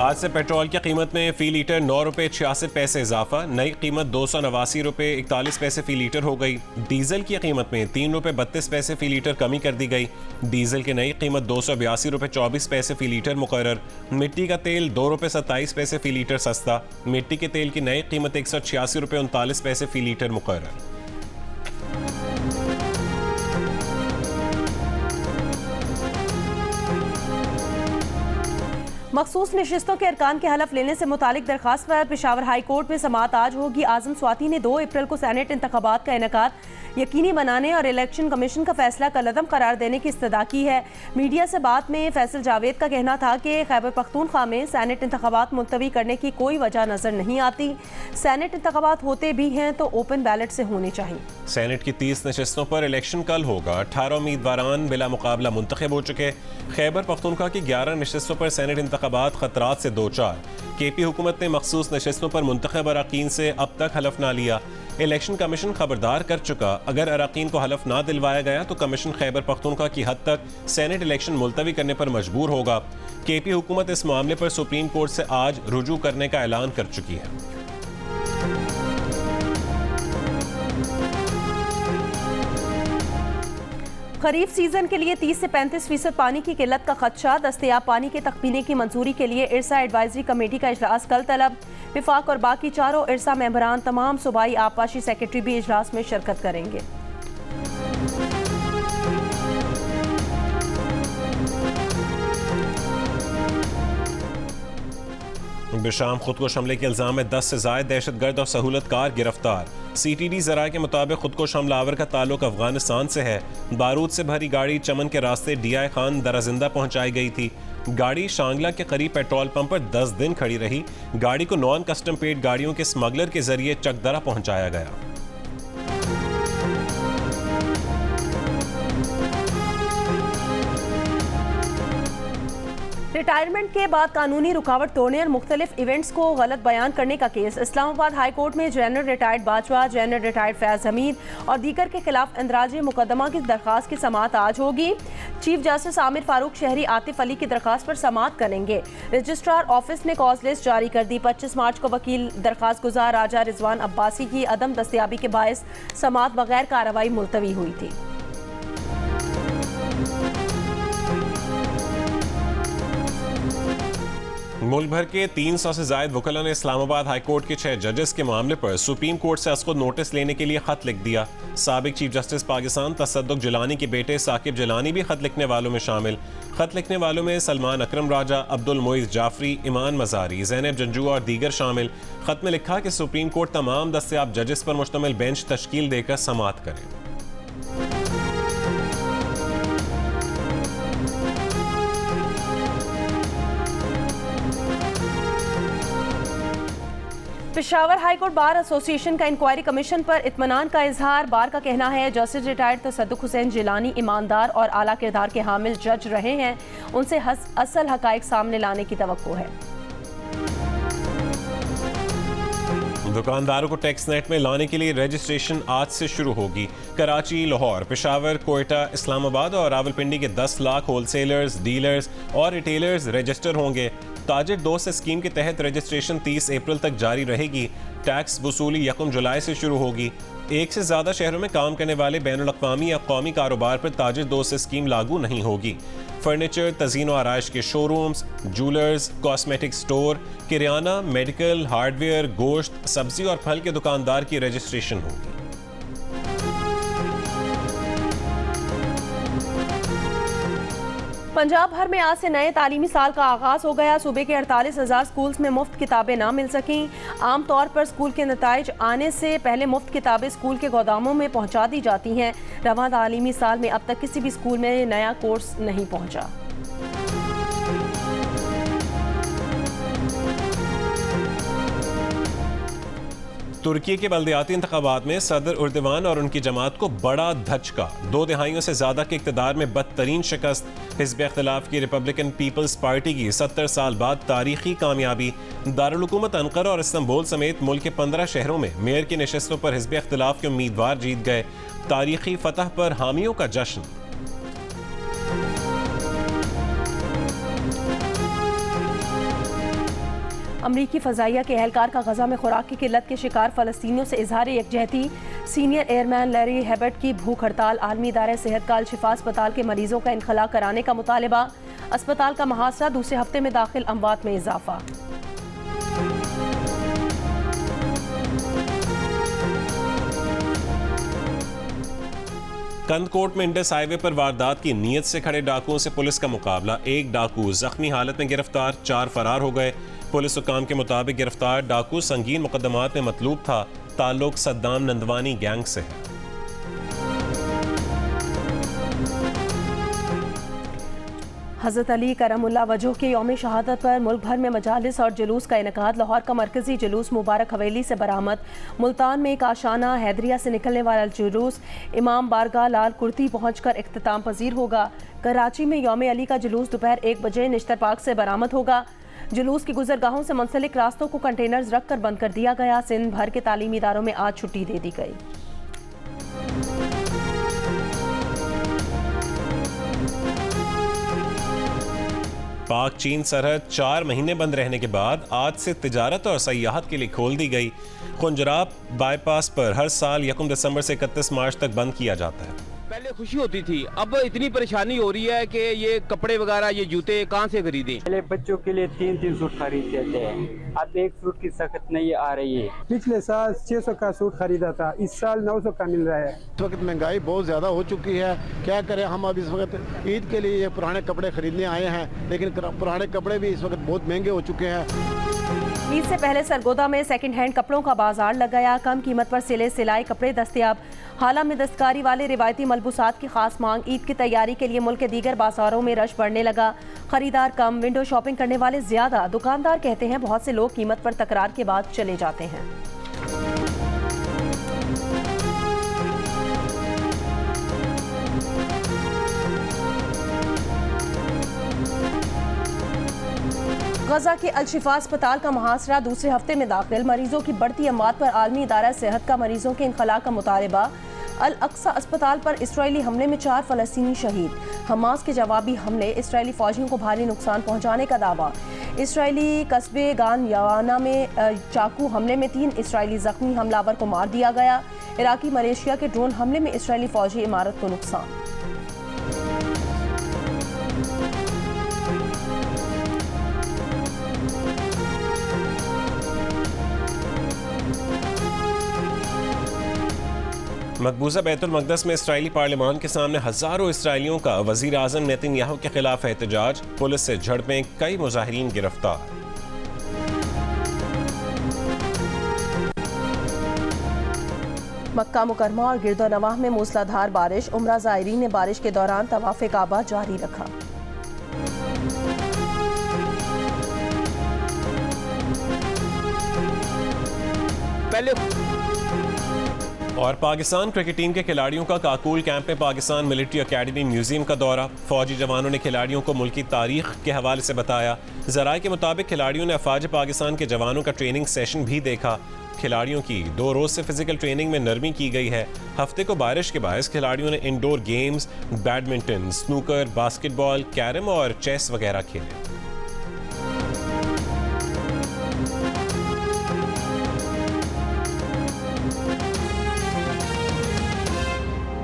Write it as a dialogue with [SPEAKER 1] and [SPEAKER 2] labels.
[SPEAKER 1] आज से पेट्रोल की कीमत में फ़ी लीटर 9 रुपये 66 पैसे इजाफा, नई कीमत 289 रुपये 41 पैसे फ़ी लीटर हो गई। डीजल की कीमत में 3 रुपये 32 पैसे फ़ी लीटर कमी कर दी गई। डीजल की नई कीमत 282 रुपये 24 पैसे फ़ी लीटर मुकर्रर। मिट्टी का तेल 2 रुपये 27 पैसे फ़ी लीटर सस्ता। मिट्टी के तेल की नई कीमत 186 रुपये 39 पैसे फ़ी लीटर मुकर्रर।
[SPEAKER 2] मखसूस नशिस्तों के अरकान के हलफ लेने से मुतालिक दरखास्त पर पेशावर हाई कोर्ट में समाअत आज होगी। आजम स्वाति ने 2 अप्रैल को सेनेट इंतखाबात का इनेकाद यकीनी बनाने और इलेक्शन कमीशन का फैसला कलअदम करार देने की इस्तदा की है। मीडिया से बात में फैसल जावेद का कहना था कि खैबर पख्तूनख्वा में सेनेट इंतखाबात मुलतवी करने की कोई वजह नजर नहीं आती। सेनेट इंतखाबात होते भी हैं तो ओपन बैलेट से होने चाहिए।
[SPEAKER 1] सेनेट की 30 नशिस्तों पर इलेक्शन कल होगा। 18 उम्मीदवारान बिला मुकाबला मुंतखब हो चुके। खैबर पख्तूनख्वा की 11 नशिस्तों पर सेनेट इंतखाबात खतरात से दो चार। केपी हुकूमत ने मखसूस नशिस्तों पर मुंतखब अराकीन से अब तक हलफ ना लिया। इलेक्शन कमीशन खबरदार कर चुका, अगर अराकीन को हलफ ना दिलवाया गया तो कमीशन खैबर पख्तूनख्वा की हद तक सेनेट इलेक्शन मुलतवी करने पर मजबूर होगा। केपी हुकूमत इस मामले पर सुप्रीम कोर्ट से आज रुजू करने का ऐलान कर चुकी है।
[SPEAKER 2] खरीफ सीजन के लिए 30 से 35% पानी की किल्लत का खदशा। दस्तयाब पानी के तख्मीने की मंजूरी के लिए इरसा एडवाइजरी कमेटी का इजलास कल तलब। विफाक और बाकी चारों इरसा मेंबरान तमाम सूबाई आबपाशी सेक्रेटरी भी इजलास में शिरकत करेंगे।
[SPEAKER 1] बिशाम खुदकुश हमले के इल्जाम में 10 से ज़ायद दहशतगर्द और सहूलतकार गिरफ्तार। CTD ज़राए के मुताबिक खुदकुश हमलावर का ताल्लुक अफगानिस्तान से है। बारूद से भरी गाड़ी चमन के रास्ते DI खान दराजिंदा पहुंचाई गई थी। गाड़ी शांगला के करीब पेट्रोल पंप पर 10 दिन खड़ी रही। गाड़ी को नॉन कस्टम पेड गाड़ियों के स्मगलर के जरिए चकदरा पहुंचाया गया।
[SPEAKER 2] रिटायरमेंट के बाद कानूनी रुकावट तोड़ने और मुख्तलिफ इवेंट्स को गलत बयान करने का केस। इस्लामाबाद हाई कोर्ट में general retired Bajwa, general retired Faiz Hamid और दीगर के खिलाफ इंदराज मुकदमा की दरखास्त की समाअत आज होगी। चीफ जस्टिस आमिर फारूक शहरी आतिफ अली की दरखास्त पर समाअत करेंगे। रजिस्ट्रार ऑफिस ने कॉज लिस्ट जारी कर दी। 25 मार्च को वकील दरखास्त गुजार राजा रिजवान अब्बासी की अदम दस्तयाबी के बायस समाअत बगैर कार्रवाई मुलतवी हुई थी।
[SPEAKER 1] मुल्क भर के 300 से जायद वकला ने इस्लामाबाद हाई कोर्ट के 6 जजेस के मामले पर सुप्रीम कोर्ट से असखुद नोटिस लेने के लिए खत लिख दिया। साबिक चीफ जस्टिस पाकिस्तान तसद्दुक जिलानी के बेटे साकिब जिलानी भी खत लिखने वालों में शामिल। खत लिखने वालों में सलमान अकरम राजा, अब्दुल मोइज जाफरी, ईमान मजारी, ज़ैनब जंजू और दीगर शामिल। खत में लिखा कि सुप्रीम कोर्ट तमाम दस्तयाब जजेस पर मुश्तमिल बेंच तश्कील देकर समाअत करे।
[SPEAKER 2] Peshawar high court bar association का इंक्वायरी कमीशन पर इत्मीनान का इजहार। बार का कहना है जस्टिस रिटायर्ड तसद्दुक हुसैन जिलानी ईमानदार और आला किरदार के हामिल जज रहे हैं। उनसे असल हकाइक सामने लाने की तवक्को है।
[SPEAKER 1] दुकानदारों को टैक्स नेट में लाने के लिए रजिस्ट्रेशन आज से शुरू होगी। कराची, लाहौर, पेशावर, कोयटा, इस्लामाबाद और रावलपिंडी के 10 लाख होलसेलर्स, डीलर्स और रिटेलर्स रजिस्टर होंगे। ताजिर दोस्त स्कीम के तहत रजिस्ट्रेशन 30 अप्रैल तक जारी रहेगी। टैक्स वसूली 1 जुलाई से शुरू होगी। एक से ज़्यादा शहरों में काम करने वाले बैनुल-अक़वामी या कौमी कारोबार पर ताजिर दोस्त स्कीम लागू नहीं होगी। फर्नीचर, तज़ीन और आराइश के शोरूम्स, जूलर्स, कॉस्मेटिक स्टोर, किराना, मेडिकल, हार्डवेयर, गोश्त, सब्जी और फल के दुकानदार की रजिस्ट्रेशन होगी।
[SPEAKER 2] पंजाब भर में आज से नए तालीमी साल का आगाज़ हो गया। सूबे के 48,000 स्कूल्स में मुफ्त किताबें ना मिल सकीं। आम तौर पर स्कूल के नताइज आने से पहले मुफ्त किताबें स्कूल के गोदामों में पहुंचा दी जाती हैं। रवां तालीमी साल में अब तक किसी भी स्कूल में नया कोर्स नहीं पहुंचा।
[SPEAKER 1] तुर्की के बल्दियाती इंतखाबात में सदर उर्दवान और उनकी जमात को बड़ा धचका। 2 दहाइयों से ज्यादा के इक़्तिदार में बदतरीन शिकस्त। हिज़्ब इख्तिलाफ की रिपब्लिकन पीपल्स पार्टी की 70 साल बाद तारीखी कामयाबी। दारुल हुकूमत अंकारा और इस्तांबुल समेत मुल्क के 15 शहरों में मेयर की नशस्तों पर हिज़्ब इख्तिलाफ के उम्मीदवार जीत गए। तारीखी फतह पर हामियों का जश्न।
[SPEAKER 2] अमरीकी फ़ज़ाइया के एहलकार का गजा में खुराक की किल्लत के शिकार फ़लस्तीनियों से इजहार यकजहती। सीनियर एयरमैन लैरी हेबर्ट की भूख हड़ताल। आलमी इदारे सेहत का अल-शिफा अस्पताल के मरीजों का इनखला कराने का मुतालबा। अस्पताल का मुहासरा, दूसरे हफ्ते में दाखिल अमवात में इजाफा।
[SPEAKER 1] कंदकोट में इंडस हाईवे पर वारदात की नीयत से खड़े डाकुओं से पुलिस का मुकाबला। एक डाकू जख्मी हालत में गिरफ्तार, 4 फरार हो गए। पुलिस हुकाम के मुताबिक गिरफ्तार डाकू संगीन मुकदमात में मतलूब था। ताल्लुक सद्दाम नंदवानी गैंग से है।
[SPEAKER 2] हज़रत अली करमुल्ला वजह के यौम शहादत पर मुल्क भर में मजालिस और जुलूस का इनकाद। लाहौर का मरकजी जुलूस मुबारक हवेली से बरामद। मुल्तान में काशाना हैदरिया से निकलने वाला जुलूस इमाम बारगाह लाल कुर्ती पहुंचकर इख्तिताम पजीर होगा। कराची में यौम अली का जुलूस दोपहर 1 बजे निश्तर पार्क से बरामद होगा। जुलूस की गुजरगाहों से मुंसलिक रास्तों को कंटेनर्स रख कर बंद कर दिया गया। सिंध भर के तालीमी इदारों में आज छुट्टी दे दी गई।
[SPEAKER 1] पाक चीन सरहद 4 महीने बंद रहने के बाद आज से तिजारत और सयाहत के लिए खोल दी गई। खुंजराब बाईपास पर हर साल 1 दिसंबर से 31 मार्च तक बंद किया जाता है।
[SPEAKER 3] पहले खुशी होती थी, अब इतनी परेशानी हो रही है कि ये कपड़े वगैरह, ये जूते कहाँ से खरीदें।
[SPEAKER 4] पहले बच्चों के लिए 3 सूट खरीदते थे, अब एक सूट की सख्त नहीं आ रही है।
[SPEAKER 5] पिछले साल 600 का सूट खरीदा था, इस साल 900 का मिल रहा है।
[SPEAKER 6] इस वक्त महंगाई बहुत ज़्यादा हो चुकी है, क्या करें हम। अब इस वक्त ईद के लिए ये पुराने कपड़े खरीदने आए हैं, लेकिन पुराने कपड़े भी इस वक्त बहुत महंगे हो चुके हैं।
[SPEAKER 2] ईद से पहले सरगोदा में सेकंड हैंड कपड़ों का बाजार लग गया। कम कीमत पर सिले सिलाई कपड़े दस्तयाब। हाला में दस्तकारी वाले रिवायती मलबूसात की खास मांग। ईद की तैयारी के लिए मुल्क के दीगर बाजारों में रश बढ़ने लगा। खरीदार कम, विंडो शॉपिंग करने वाले ज्यादा। दुकानदार कहते हैं बहुत से लोग कीमत पर तकरार के बाद चले जाते हैं। गजा के अल-शिफा अस्पताल का मुहासरा, दूसरे हफ्ते में दाखिल। मरीजों की बढ़ती अमवात पर आलमी इदारा सेहत का मरीजों के इनखला का मुतालबा। अल-अक्सा अस्पताल पर इसराइली हमले में 4 फलस्तीनी शहीद। हमास के जवाबी हमले, इसराइली फौजियों को भारी नुकसान पहुंचाने का दावा। इसराइली कस्बे गान यावाना में चाकू हमले में 3 इसराइली जख्मी, हमलावर को मार दिया गया। इराकी मलेशिया के ड्रोन हमले में इसराइली फौजी इमारत को नुकसान।
[SPEAKER 1] मकबूजा बैतुल मक़दस में इसराइली पार्लियामान के सामने हज़ारों इसराइलियों का वज़ीर आज़म नेतन्याहू के खिलाफ एहतजाज। पुलिस से झड़पें, कई मुजाहिरीन गिरफ्तार।
[SPEAKER 2] मक्का मुकरमा और गिरदोनवाह में मूसलाधार बारिश। उम्रा ज़ायरीन ने बारिश के दौरान तवाफ़े काबा जारी रखा।
[SPEAKER 3] पहले
[SPEAKER 1] और पाकिस्तान क्रिकेट टीम के खिलाड़ियों का काकूल कैंप में पाकिस्तान मिलिट्री अकेडमी म्यूजियम का दौरा। फौजी जवानों ने खिलाड़ियों को मुल्की तारीख के हवाले से बताया। ज़राए के मुताबिक खिलाड़ियों ने अफवाज पाकिस्तान के जवानों का ट्रेनिंग सेशन भी देखा। खिलाड़ियों की 2 रोज से फिजिकल ट्रेनिंग में नरमी की गई है। हफ्ते को बारिश के बायस खिलाड़ियों ने indoor games, badminton, snooker, basketball, carrom और चेस वगैरह खेले।